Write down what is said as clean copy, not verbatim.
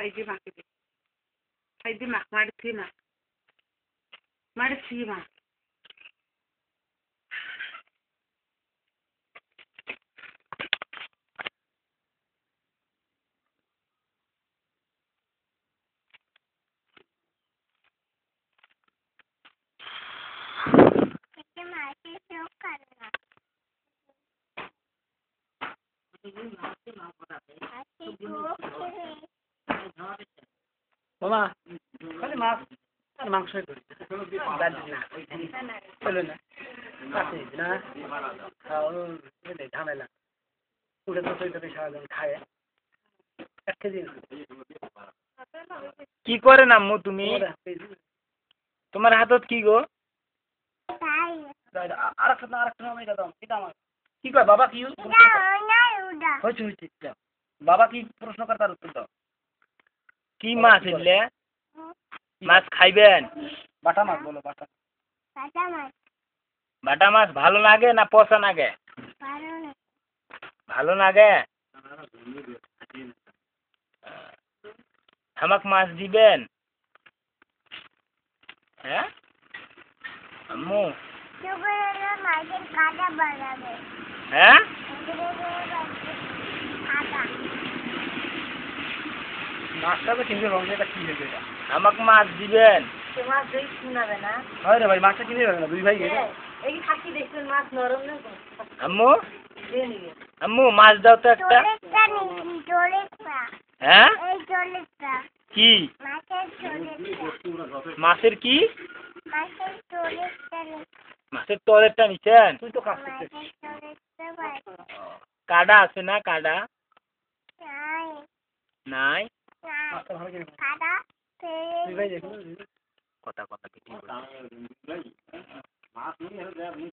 সাইডে মাকে দে সাইডে মাক মারি থুই মা মারি থুই মা মামা খালি মাছ আর মাংস চলো না না ঝামেলা উঠে তো তৈরি সারাদিন খায় 1 কেজি কি করে নামো তুমি তোমার হাতত কি গো কি কয় বাবা কি বাবা কি প্রশ্ন কর তার উত্তর দাও কি মাছ এলে মাছ খাইবেন বাটা মাছ বলো বাটা বাটা মাছ ভালো লাগে না পচা লাগে ভালো লাগে আমাকে মাছ দিবেন হ্যাঁ আম্মু হ্যাঁ মাছটা তো কিনবে রঙ এটা কি হয়েছে এটা আমাকে মাছ দিবেন হয় রে ভাই মাছটা কিনে যাবে না দুই ভাই গেলে আম্মু আম্মু মাছ দাও তো একটা হ্যাঁ কি মাছের কি মাছের তলেরটা নিচ্ছেন তুই তো কাজ করছিস কাডা আছে না কাডা নাই মাছটা ভালো কিনে দুই ভাই দেখুন কথা কথা